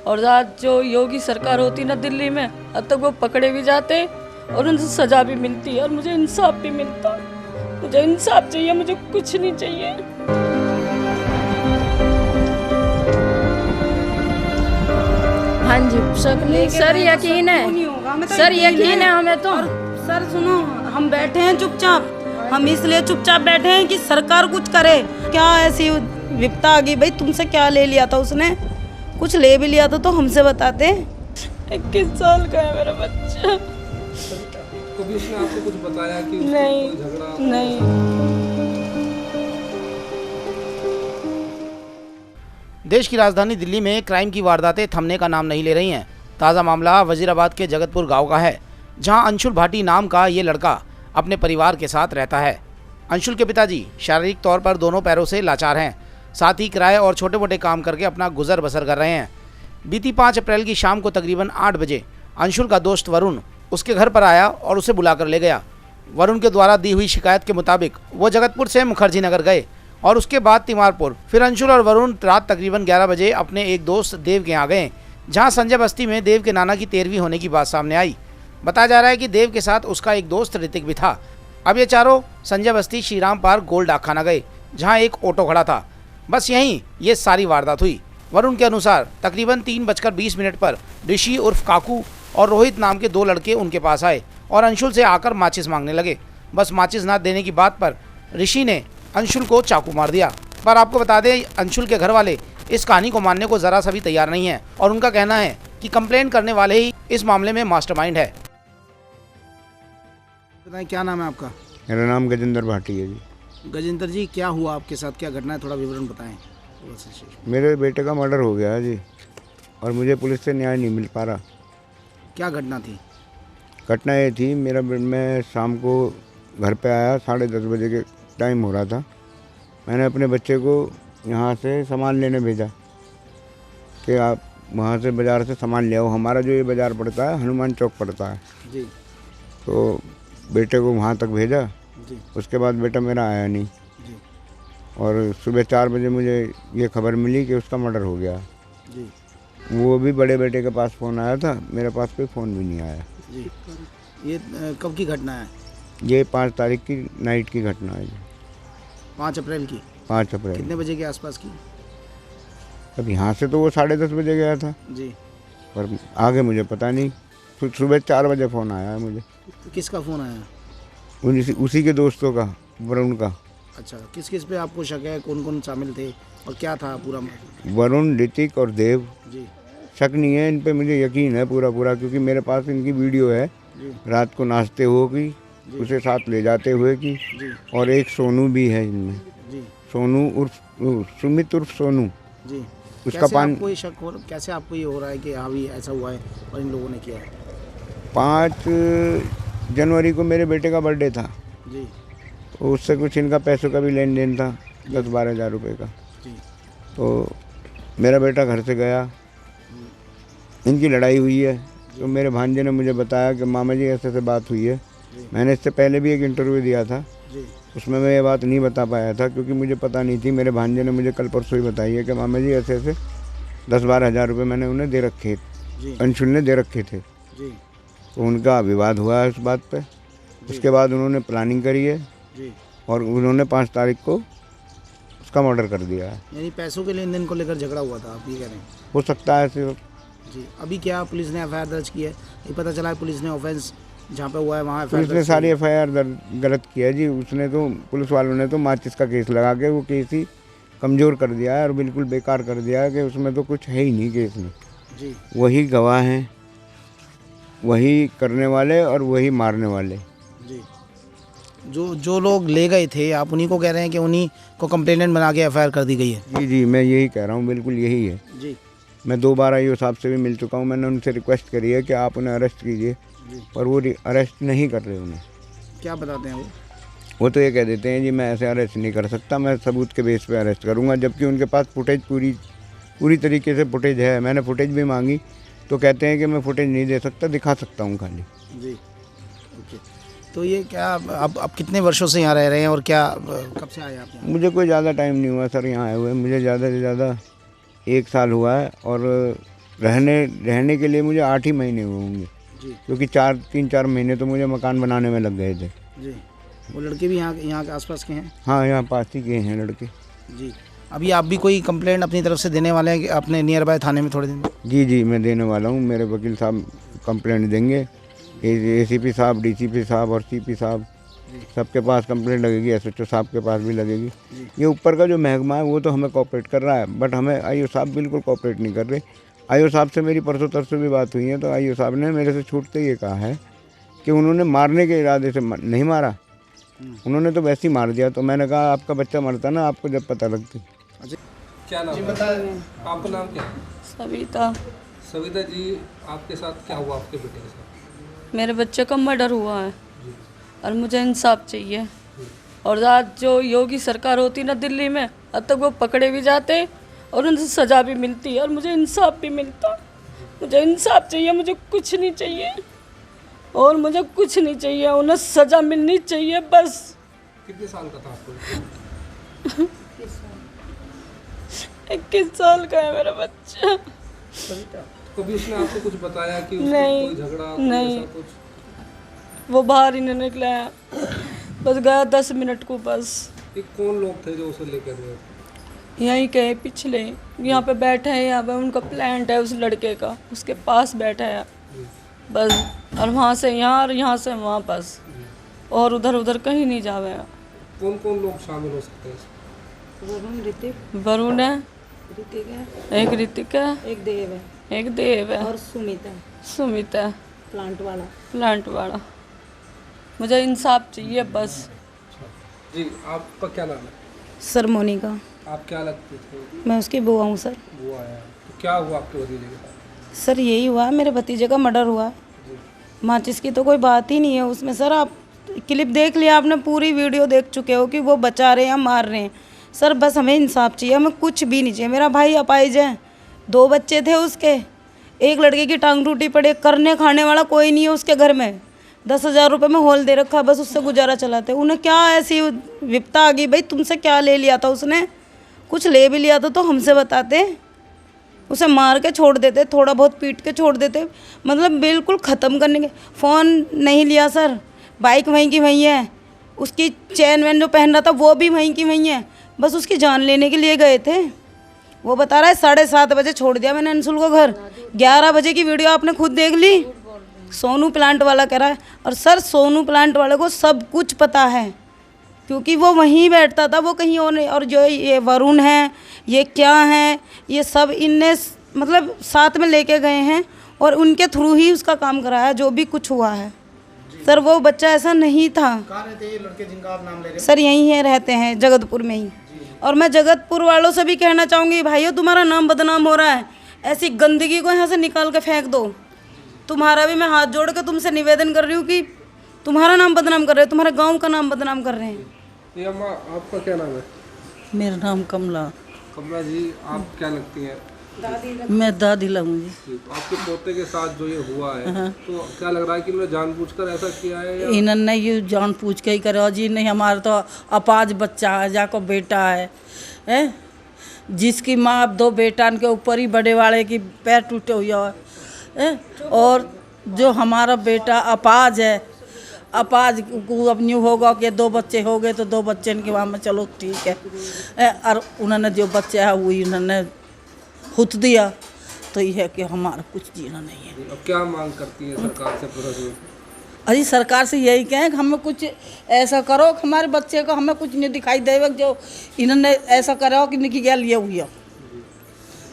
और आज जो योगी सरकार होती ना दिल्ली में, अब तक वो पकड़े भी जाते और उनसे सजा भी मिलती और मुझे इंसाफ भी मिलता। मुझे इंसाफ चाहिए, मुझे कुछ नहीं चाहिए। हाँ जी सर, यकीन है सर, यकीन है हमें तो। सर सुनो, हम बैठे हैं चुपचाप, हम इसलिए चुपचाप बैठे हैं कि सरकार कुछ करे। क्या ऐसी विपदा आ गई भाई? तुमसे क्या ले लिया था उसने? कुछ ले भी लिया था तो हमसे बताते। 21 साल का है मेरा बच्चा। कभी उसने आपको कुछ बताया कि नहीं, कोई झगड़ा? नहीं। देश की राजधानी दिल्ली में क्राइम की वारदातें थमने का नाम नहीं ले रही हैं। ताज़ा मामला वजीराबाद के जगतपुर गांव का है, जहां अंशुल भाटी नाम का ये लड़का अपने परिवार के साथ रहता है। अंशुल के पिताजी शारीरिक तौर पर दोनों पैरों से लाचार हैं, साथ ही किराए और छोटे मोटे काम करके अपना गुजर बसर कर रहे हैं। बीती 5 अप्रैल की शाम को तकरीबन 8 बजे अंशुल का दोस्त वरुण उसके घर पर आया और उसे बुलाकर ले गया। वरुण के द्वारा दी हुई शिकायत के मुताबिक वो जगतपुर से मुखर्जी नगर गए और उसके बाद तिमारपुर। फिर अंशुल और वरुण रात तकरीबन 11 बजे अपने एक दोस्त देव के यहाँ गए, जहाँ संजय बस्ती में देव के नाना की 13वीं होने की बात सामने आई। बताया जा रहा है कि देव के साथ उसका एक दोस्त ऋतिक भी था। अब ये चारों संजय बस्ती श्रीराम पार्क गोल्ड डाकखाना गए, जहाँ एक ऑटो खड़ा था। बस यहीं ये सारी वारदात हुई। वरुण के अनुसार तकरीबन 3:20 पर ऋषि उर्फ काकू और रोहित नाम के 2 लड़के उनके पास आए और अंशुल से आकर माचिस मांगने लगे। बस माचिस ना देने की बात पर ऋषि ने अंशुल को चाकू मार दिया। पर आपको बता दें, अंशुल के घर वाले इस कहानी को मानने को ज़रा सा भी तैयार नहीं है और उनका कहना है कि कंप्लेन करने वाले ही इस मामले में मास्टरमाइंड है। बताएं, क्या नाम है आपका? मेरा नाम गजेंद्र भाटी है जी। गजेंद्र जी, क्या हुआ आपके साथ, क्या घटना है, थोड़ा विवरण बताएं। मेरे बेटे का मर्डर हो गया है जी, और मुझे पुलिस से न्याय नहीं मिल पा रहा। क्या घटना थी? घटना ये थी, मैं शाम को घर पे आया, 10:30 बजे के टाइम हो रहा था। मैंने अपने बच्चे को यहाँ से सामान लेने भेजा कि आप वहाँ से बाज़ार से सामान ले आओ। हमारा जो ये बाज़ार पड़ता है हनुमान चौक पड़ता है जी। तो बेटे को वहाँ तक भेजा जी। उसके बाद बेटा मेरा आया नहीं जी। और सुबह 4 बजे मुझे ये खबर मिली कि उसका मर्डर हो गया जी। वो भी बड़े बेटे के पास फ़ोन आया था, मेरे पास कोई फ़ोन भी नहीं आया जी। ये कब की घटना है? ये 5 तारीख की नाइट की घटना है जी। 5 अप्रैल की? 5 अप्रैल। कितने बजे के आसपास की? अब यहाँ से तो वो 10:30 बजे गया था जी। पर आगे मुझे पता नहीं। सुबह 4 बजे फ़ोन आया है मुझे। किसका फ़ोन आया? उसी के दोस्तों का, वरुण का। अच्छा, किस किस पे आपको शक है, कौन कौन शामिल थे और क्या था पूरा? वरुण, ऋतिक और देव। जी। शक नहीं है इन पे, मुझे यकीन है पूरा क्योंकि मेरे पास इनकी वीडियो है रात को नाचते हुए की, उसे साथ ले जाते हुए की। और एक सोनू भी है इनमें जी। सोनू उर्फ सुमित उर्फ सोनू जी। उसका आपको ये शक हो, कैसे आपको ये हो रहा है कि हाँ भी ऐसा हुआ है और इन लोगों ने किया है? 5 जनवरी को मेरे बेटे का बर्थडे था जी। तो उससे कुछ इनका पैसों का भी लेन देन था, 10-12 हज़ार रुपये का। जी। तो मेरा बेटा घर से गया, इनकी लड़ाई हुई है तो मेरे भांजे ने मुझे बताया कि मामा जी ऐसे बात हुई है। मैंने इससे पहले भी एक इंटरव्यू दिया था, उसमें मैं ये बात नहीं बता पाया था क्योंकि मुझे पता नहीं थी। मेरे भांजे ने मुझे कल परसों ही बताई है कि मामा जी ऐसे 10-12 हज़ार रुपये मैंने उन्हें दे रखे, अंशुल ने दे रखे थे। तो उनका विवाद हुआ है उस बात पे। उसके बाद उन्होंने प्लानिंग करी है और उन्होंने 5 तारीख को उसका मर्डर कर दिया है। यानी पैसों के लेन देन को लेकर झगड़ा हुआ था, आप ये कह रहे हैं? हो सकता है सिर्फ जी। अभी क्या पुलिस ने एफआईआर दर्ज की है? ये पता चला है पुलिस ने ऑफेंस जहाँ पे हुआ है वहाँ पुलिस ने सारी एफआईआर गलत किया है जी। उसने तो, पुलिस वालों ने तो माचिस का केस लगा के वो केस ही कमज़ोर कर दिया है और बिल्कुल बेकार कर दिया है कि उसमें तो कुछ है ही नहीं केस में जी। वही गवाह हैं, वही करने वाले और वही मारने वाले जी। जो लोग ले गए थे, आप उन्हीं को कह रहे हैं कि उन्हीं को कंप्लेनेंट बना के एफआईआर कर दी गई है? जी जी, मैं यही कह रहा हूँ, बिल्कुल यही है जी। मैं 2 बार आईओ साहब से भी मिल चुका हूँ, मैंने उनसे रिक्वेस्ट करी है कि आप उन्हें अरेस्ट कीजिए पर वो अरेस्ट नहीं कर रहे उन्हें। क्या बताते हैं वो तो ये कह देते हैं जी मैं ऐसे अरेस्ट नहीं कर सकता, मैं सबूत के बेस पे अरेस्ट करूँगा, जबकि उनके पास फुटेज पूरी तरीके से फुटेज है। मैंने फुटेज भी मांगी तो कहते हैं कि मैं फुटेज नहीं दे सकता, दिखा सकता हूँ खाली जी। ओके, तो ये क्या आप कितने वर्षों से यहाँ रह रहे हैं और क्या कब से आए आप यहाँ? मुझे कोई ज़्यादा टाइम नहीं हुआ सर यहाँ आए हुए, मुझे ज़्यादा से ज़्यादा 1 साल हुआ है और रहने के लिए मुझे 8 ही महीने हुए होंगे, क्योंकि 3-4 महीने तो मुझे मकान बनाने में लग गए थे। जी, वो लड़के भी यहाँ के आसपास के हैं? हाँ, यहाँ पास ही के हैं लड़के। जी, अभी आप भी कोई कंप्लेंट अपनी तरफ से देने वाले हैं कि अपने नियर बाय थाने में थोड़े दिन में? जी, मैं देने वाला हूँ। मेरे वकील साहब कंप्लेंट देंगे, ACP साहब, DCP साहब और CP साहब, सबके पास कंप्लेंट लगेगी, SHO साहब के पास भी लगेगी। ये ऊपर का जो महकमा है वो तो हमें कोऑपरेट कर रहा है, बट हमें IO साहब बिल्कुल कोऑपरेट नहीं कर रहे। IO साहब से मेरी परसों तरसों भी बात हुई है, तो IO साहब ने मेरे से छूटते ये कहा है कि उन्होंने मारने के इरादे से नहीं मारा, उन्होंने तो वैसे ही मार दिया। तो मैंने कहा आपका बच्चा मरता ना, आपको जब पता लगती। क्या नाम है? आपका नाम क्या है? सविता। सविता जी, आपके साथ क्या हुआ आपके बेटे के साथ? मेरे बच्चे का मर्डर हुआ है और मुझे इंसाफ चाहिए। और आज जो योगी सरकार होती ना दिल्ली में, अब तक वो पकड़े भी जाते और उनसे सज़ा भी मिलती और मुझे इंसाफ भी मिलता। मुझे इंसाफ चाहिए, मुझे कुछ नहीं चाहिए और मुझे कुछ नहीं चाहिए, उन्हें सज़ा मिलनी चाहिए बस। कितने साल का था आपको? 21 साल का है मेरा बच्चा। कभी उसने आपको कुछ बताया कि उसको नहीं, कोई झगड़ा नहीं। ऐसा कुछ? वो बाहर ही नहीं निकला है, बस गया 10 मिनट को बस। ये कौन लोग थे जो उसे लेकर गए? यहीं के पिछले यहाँ पे बैठे हैं, यहाँ पे उनका प्लांट है उस लड़के का, उसके पास बैठा है बस। और वहाँ से यहाँ और यहाँ से वहाँ बस, और उधर उधर कहीं नहीं जावे हैं। कौन कौन लोग शामिल हो सकते हैं इसमें? वरुण है, ऋतिक है, एक ऋतिक है, एक देव है एक देव है और सुमिता सुमिता प्लांट वाला। प्लांट वाला। मुझे इंसाफ चाहिए बस। जी, आपका क्या नाम है? सर मोनिका, आप क्या लगते थे? मैं उसकी बुआ हूँ सर। वो आया तो क्या हुआ आपके भतीजे के साथ? सर यही हुआ, मेरे भतीजे का मर्डर हुआ। माचिस की तो कोई बात ही नहीं है उसमें सर। आप क्लिप देख लिया आपने, पूरी वीडियो देख चुके हो कि वो बचा रहे हैं या मार रहे हैं। सर बस हमें इंसाफ चाहिए, हमें कुछ भी नहीं चाहिए। मेरा भाई अपाहिज है, 2 बच्चे थे उसके, एक लड़के की टांग टूटी पड़े, करने खाने वाला कोई नहीं है उसके घर में। 10,000 रुपये में हॉल दे रखा, बस उससे गुजारा चलाते। उन्हें क्या ऐसी विपता आ गई भाई? तुमसे क्या ले लिया था उसने? कुछ ले भी लिया था तो हमसे बताते, उसे मार के छोड़ देते, थोड़ा बहुत पीट के छोड़ देते, मतलब बिल्कुल ख़त्म करने के। फ़ोन नहीं लिया सर, बाइक वहीं की वहीं है, उसकी चैन वैन जो पहन रहा था वो भी वहीं की वहीं है, बस उसकी जान लेने के लिए गए थे। वो बता रहा है 7:30 बजे छोड़ दिया मैंने अंशुल को घर, 11 बजे की वीडियो आपने खुद देख ली। सोनू प्लांट वाला कह रहा है, और सर सोनू प्लांट वाले को सब कुछ पता है क्योंकि वो वहीं बैठता था, वो कहीं और नहीं। और जो ये वरुण है, ये क्या है, ये सब इनने मतलब साथ में लेके गए हैं और उनके थ्रू ही उसका काम कराया जो भी कुछ हुआ है। सर वो बच्चा ऐसा नहीं था। कहाँ रहते हैं ये लड़के जिनका आप नाम ले रहे हैं? सर यहीं है, रहते हैं जगतपुर में ही। और मैं जगतपुर वालों से भी कहना चाहूँगी, भाइयों तुम्हारा नाम बदनाम हो रहा है, ऐसी गंदगी को यहाँ से निकाल के फेंक दो। तुम्हारा भी मैं हाथ जोड़ के तुमसे निवेदन कर रही हूँ कि तुम्हारा नाम बदनाम कर रहे हैं, तुम्हारे गांव का नाम बदनाम कर रहे हैं। ये अम्मा, आपका क्या नाम है? मेरा नाम कमला। कमला जी, आप क्या लगती हैं? मैं दादी लगूंगी। तो आपके पोते के साथ जो ये हुआ है, तो क्या लग रहा है कि इन्होंने जानबूझकर ऐसा किया है या? इन्होंने ये जान पूछ के ही करे जी। नहीं, हमारा तो अपाज बच्चा है, जाको बेटा है, जिसकी माँ 2 बेटान के ऊपर ही बड़े वाले की पैर टूटे हुए है। और जो हमारा बेटा अपाज है, अपाज को अब न्यू होगा कि 2 बच्चे हो गए तो 2 बच्चे के वहाँ में चलो ठीक है। और उन्होंने जो बच्चा है वही उन्होंने खुद दिया, तो ये है कि हमारा कुछ जीना नहीं है। अब क्या मांग करती है सरकार से प्रशासन? अजी सरकार से यही कहें कि हमें कुछ ऐसा करो कि हमारे बच्चे को हमें कुछ नहीं दिखाई देगा, जो इन्होंने ऐसा करा कि निकी गया लिए हुई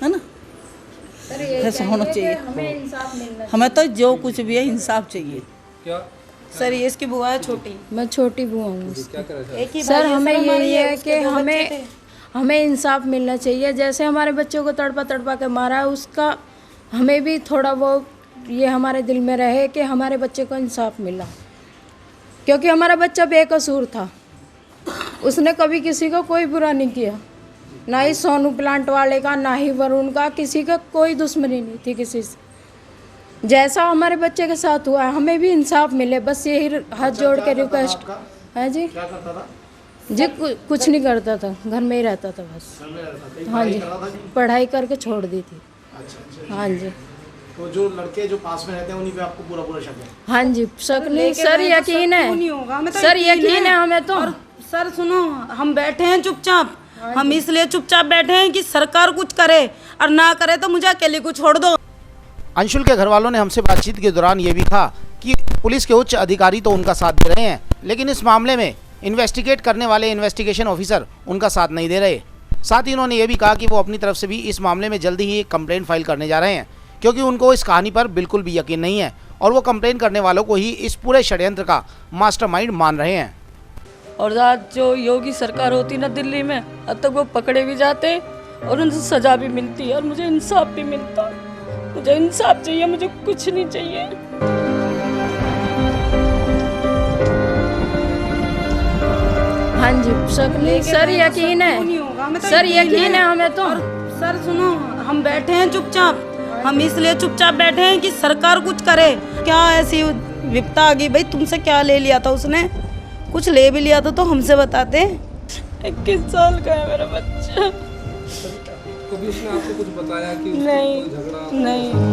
है ना। ऐसा होना चाहिए, हमें तो जो कुछ भी है इंसाफ चाहिए। क्या सर ये इसकी बुआ है छोटी, मैं छोटी बुआ हूँ। क्या करें एक ही सर भाई है, हमें हमारे यही है उसके कि 2 बच्चे हमें थे। हमें इंसाफ मिलना चाहिए। जैसे हमारे बच्चों को तड़पा तड़पा के मारा है, उसका हमें भी थोड़ा वो ये हमारे दिल में रहे कि हमारे बच्चे को इंसाफ मिला, क्योंकि हमारा बच्चा बेकसूर था। उसने कभी किसी को कोई बुरा नहीं किया, ना ही सोनू प्लांट वाले का, ना ही वरुण का, किसी का कोई दुश्मनी नहीं थी किसी से। जैसा हमारे बच्चे के साथ हुआ है, हमें भी इंसाफ मिले, बस यही हाथ जोड़ के रिक्वेस्ट है जी। क्या करता था? जी कुछ नहीं करता था, घर में ही रहता था बस। हाँ जी, पढ़ाई करके छोड़ दी थी। हाँ जी। तो जो लड़के जो पास में रहते हैं उन्हीं पे आपको पूरा पूरा शक है? हाँ जी, शक नहीं सर, यकीन नहीं है होगा, हमें तो सर, यकीन यकीन है हमें तो। और सर सुनो, हम बैठे हैं चुपचाप, हम इसलिए चुपचाप बैठे हैं कि सरकार कुछ करे, और ना करे तो मुझे अकेले को छोड़ दो। अंशुल के घर वालों ने हमसे बातचीत के दौरान ये भी कहा कि पुलिस के उच्च अधिकारी तो उनका साथ दे रहे हैं, लेकिन इस मामले में इन्वेस्टिगेट करने वाले इन्वेस्टिगेशन ऑफिसर उनका साथ नहीं दे रहे। साथ ही उन्होंने ये भी कहा कि वो अपनी तरफ से भी इस मामले में जल्दी ही एक कंप्लेंट फाइल करने जा रहे हैं, क्योंकि उनको इस कहानी पर बिल्कुल भी यकीन नहीं है और वो कंप्लेंट करने वालों को ही इस पूरे षड्यंत्र का मास्टरमाइंड मान रहे हैं। और आज जो योगी सरकार होती ना दिल्ली में, अब तक वो पकड़े भी जाते और उनसे सज़ा भी मिलती और मुझे इंसाफ भी मिलता। मुझे इंसाफ चाहिए, मुझे कुछ नहीं चाहिए। हाँ जी, शक नहीं सर, यकीन नहीं है होगा, हमें तो सर, यकीन है हमें तो। और सर सुनो, हम बैठे हैं चुपचाप, हम इसलिए चुपचाप बैठे हैं कि सरकार कुछ करे। क्या ऐसी विपता आ गई भाई, तुमसे क्या ले लिया था उसने? कुछ ले भी लिया था तो हमसे बताते। 21 साल का है मेरा बच्चा। कभी उसने आपको कुछ बताया कि उसको नहीं, कोई झगड़ा? नहीं।